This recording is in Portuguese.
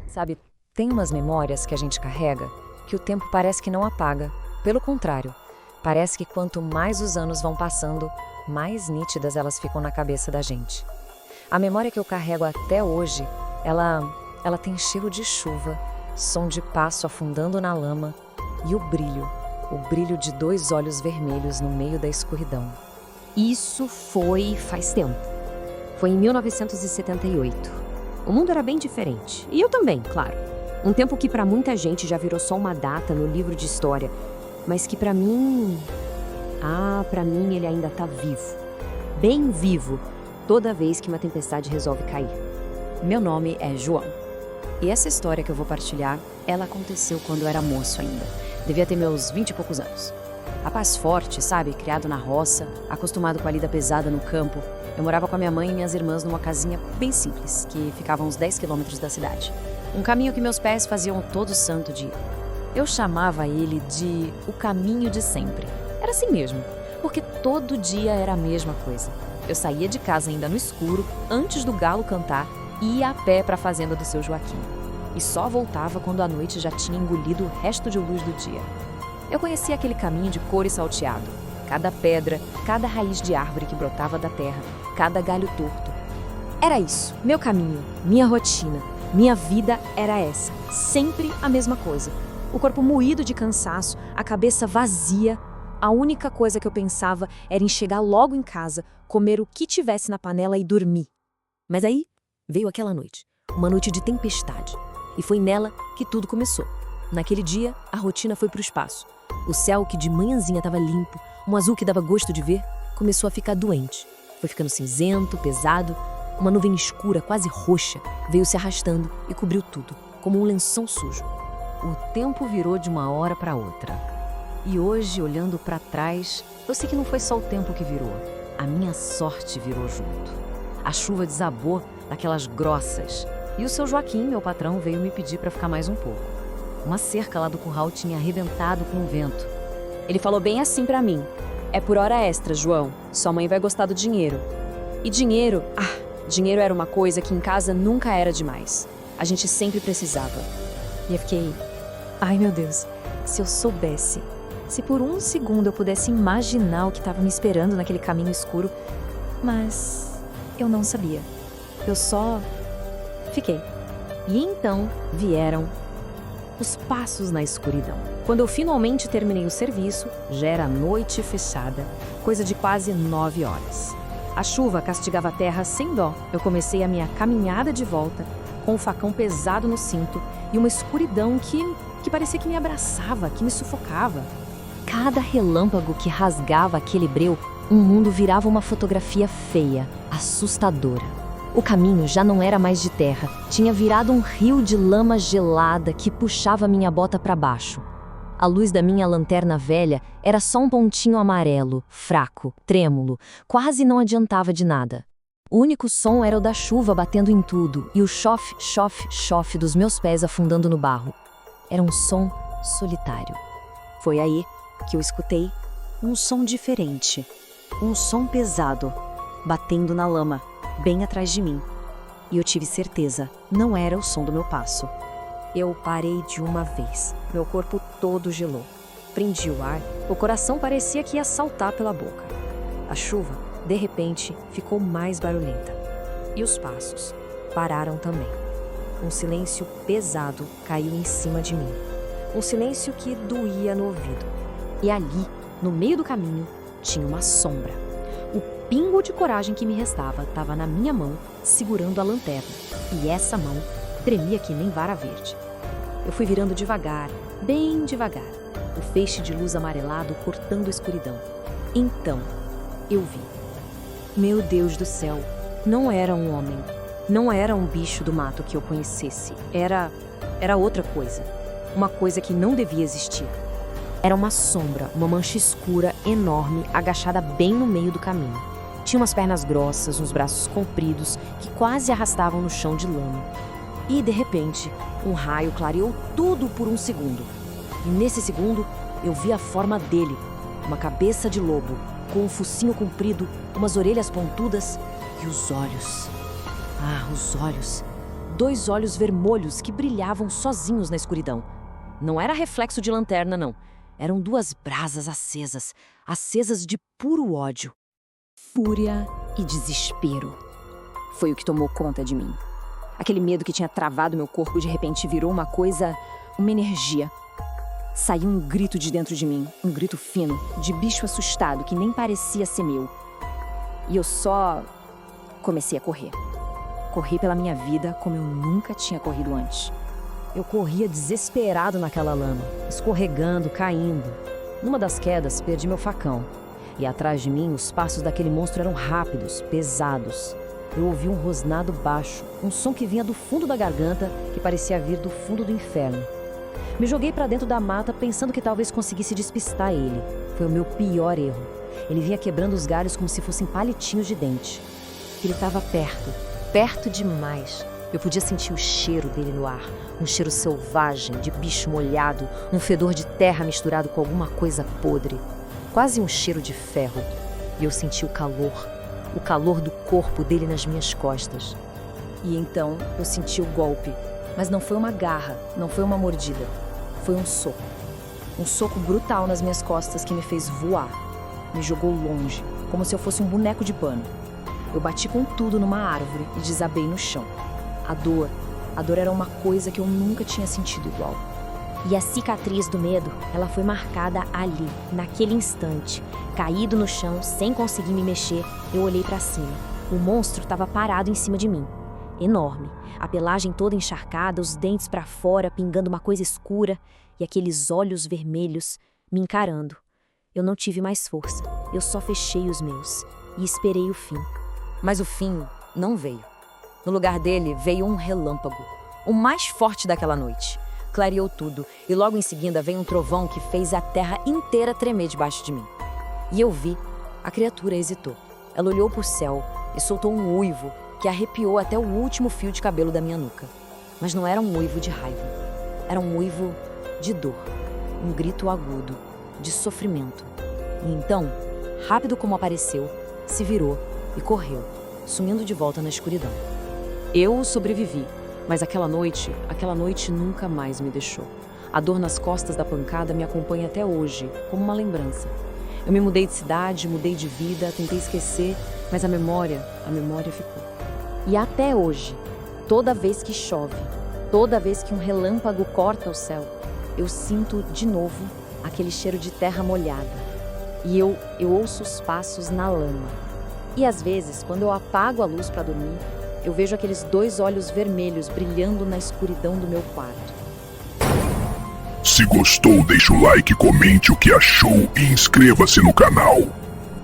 Sabe, tem umas memórias que a gente carrega que o tempo parece que não apaga. Pelo contrário, parece que quanto mais os anos vão passando, mais nítidas elas ficam na cabeça da gente. A memória que eu carrego até hoje, ela tem cheiro de chuva, som de passo afundando na lama e o brilho de dois olhos vermelhos no meio da escuridão. Isso foi faz tempo. Foi em 1978. O mundo era bem diferente. E eu também, claro. Um tempo que pra muita gente já virou só uma data no livro de história, mas que pra mim... pra mim ele ainda tá vivo. Bem vivo, toda vez que uma tempestade resolve cair. Meu nome é João. E essa história que eu vou partilhar, ela aconteceu quando eu era moço ainda. Devia ter meus 20 e poucos anos. Rapaz forte, sabe? Criado na roça, acostumado com a lida pesada no campo. Eu morava com a minha mãe e minhas irmãs numa casinha bem simples, que ficava a uns 10 quilômetros da cidade. Um caminho que meus pés faziam todo santo dia. Eu chamava ele de o caminho de sempre. Era assim mesmo, porque todo dia era a mesma coisa. Eu saía de casa ainda no escuro, antes do galo cantar, e ia a pé para a fazenda do seu Joaquim. E só voltava quando a noite já tinha engolido o resto de luz do dia. Eu conhecia aquele caminho de couro e salteado. Cada pedra, cada raiz de árvore que brotava da terra, cada galho torto. Era isso, meu caminho, minha rotina, minha vida era essa. Sempre a mesma coisa. O corpo moído de cansaço, a cabeça vazia. A única coisa que eu pensava era em chegar logo em casa, comer o que tivesse na panela e dormir. Mas aí veio aquela noite, uma noite de tempestade. E foi nela que tudo começou. Naquele dia, a rotina foi para o espaço. O céu, que de manhãzinha estava limpo, um azul que dava gosto de ver, começou a ficar doente. Foi ficando cinzento, pesado. Uma nuvem escura, quase roxa, veio se arrastando e cobriu tudo, como um lençol sujo. O tempo virou de uma hora para outra. E hoje, olhando para trás, eu sei que não foi só o tempo que virou. A minha sorte virou junto. A chuva desabou daquelas grossas. E o seu Joaquim, meu patrão, veio me pedir para ficar mais um pouco. Uma cerca lá do curral tinha arrebentado com o vento. Ele falou bem assim para mim: "É por hora extra, João. Sua mãe vai gostar do dinheiro." E dinheiro era uma coisa que em casa nunca era demais. A gente sempre precisava. E eu fiquei: ai meu Deus, se eu soubesse. Se por um segundo eu pudesse imaginar o que estava me esperando naquele caminho escuro. Mas eu não sabia. Eu só fiquei. E então vieram os passos na escuridão. Quando eu finalmente terminei o serviço, já era noite fechada, coisa de quase 9 horas. A chuva castigava a terra sem dó. Eu comecei a minha caminhada de volta, com o facão pesado no cinto e uma escuridão que parecia que me abraçava, que me sufocava. Cada relâmpago que rasgava aquele breu, um mundo virava uma fotografia feia, assustadora. O caminho já não era mais de terra, tinha virado um rio de lama gelada que puxava minha bota para baixo. A luz da minha lanterna velha era só um pontinho amarelo, fraco, trêmulo, quase não adiantava de nada. O único som era o da chuva batendo em tudo e o chof, chof, chof dos meus pés afundando no barro. Era um som solitário. Foi aí que eu escutei um som diferente, um som pesado, batendo na lama, bem atrás de mim. E eu tive certeza, não era o som do meu passo. Eu parei de uma vez, meu corpo todo gelou. Prendi o ar, o coração parecia que ia saltar pela boca. A chuva, de repente, ficou mais barulhenta. E os passos pararam também. Um silêncio pesado caiu em cima de mim. Um silêncio que doía no ouvido. E ali, no meio do caminho, tinha uma sombra. O pingo de coragem que me restava estava na minha mão, segurando a lanterna. E essa mão tremia que nem vara verde. Eu fui virando devagar, bem devagar, o feixe de luz amarelado cortando a escuridão. Então, eu vi. Meu Deus do céu, não era um homem. Não era um bicho do mato que eu conhecesse. Era outra coisa. Uma coisa que não devia existir. Era uma sombra, uma mancha escura, enorme, agachada bem no meio do caminho. Tinha umas pernas grossas, uns braços compridos, que quase arrastavam no chão de lama. E, de repente, um raio clareou tudo por um segundo. E nesse segundo, eu vi a forma dele. Uma cabeça de lobo, com um focinho comprido, umas orelhas pontudas e os olhos. Ah, os olhos. 2 olhos vermelhos que brilhavam sozinhos na escuridão. Não era reflexo de lanterna, não. Eram 2 brasas acesas, acesas de puro ódio. Fúria e desespero. Foi o que tomou conta de mim. Aquele medo que tinha travado meu corpo de repente virou uma coisa, uma energia. Saiu um grito de dentro de mim, um grito fino, de bicho assustado que nem parecia ser meu. E eu só comecei a correr. Corri pela minha vida como eu nunca tinha corrido antes. Eu corria desesperado naquela lama, escorregando, caindo. Numa das quedas, perdi meu facão. E atrás de mim, os passos daquele monstro eram rápidos, pesados. Eu ouvi um rosnado baixo, um som que vinha do fundo da garganta, que parecia vir do fundo do inferno. Me joguei para dentro da mata, pensando que talvez conseguisse despistar ele. Foi o meu pior erro. Ele vinha quebrando os galhos como se fossem palitinhos de dente. Ele estava perto, perto demais. Eu podia sentir o cheiro dele no ar, um cheiro selvagem, de bicho molhado, um fedor de terra misturado com alguma coisa podre, quase um cheiro de ferro. E eu senti o calor do corpo dele nas minhas costas. E então eu senti o golpe, mas não foi uma garra, não foi uma mordida, foi um soco brutal nas minhas costas que me fez voar, me jogou longe, como se eu fosse um boneco de pano. Eu bati com tudo numa árvore e desabei no chão. A dor era uma coisa que eu nunca tinha sentido igual. E a cicatriz do medo, ela foi marcada ali, naquele instante. Caído no chão, sem conseguir me mexer, eu olhei para cima. O monstro estava parado em cima de mim. Enorme, a pelagem toda encharcada, os dentes para fora, pingando uma coisa escura, e aqueles olhos vermelhos me encarando. Eu não tive mais força, eu só fechei os meus e esperei o fim. Mas o fim não veio. No lugar dele veio um relâmpago, o mais forte daquela noite. Clareou tudo e logo em seguida veio um trovão que fez a terra inteira tremer debaixo de mim. E eu vi, a criatura hesitou. Ela olhou para o céu e soltou um uivo que arrepiou até o último fio de cabelo da minha nuca. Mas não era um uivo de raiva, era um uivo de dor, um grito agudo, de sofrimento. E então, rápido como apareceu, se virou e correu, sumindo de volta na escuridão. Eu sobrevivi, mas aquela noite nunca mais me deixou. A dor nas costas da pancada me acompanha até hoje, como uma lembrança. Eu me mudei de cidade, mudei de vida, tentei esquecer, mas a memória ficou. E até hoje, toda vez que chove, toda vez que um relâmpago corta o céu, eu sinto de novo aquele cheiro de terra molhada. E eu ouço os passos na lama. E às vezes, quando eu apago a luz para dormir, eu vejo aqueles 2 olhos vermelhos brilhando na escuridão do meu quarto. Se gostou, deixa o like, comente o que achou e inscreva-se no canal.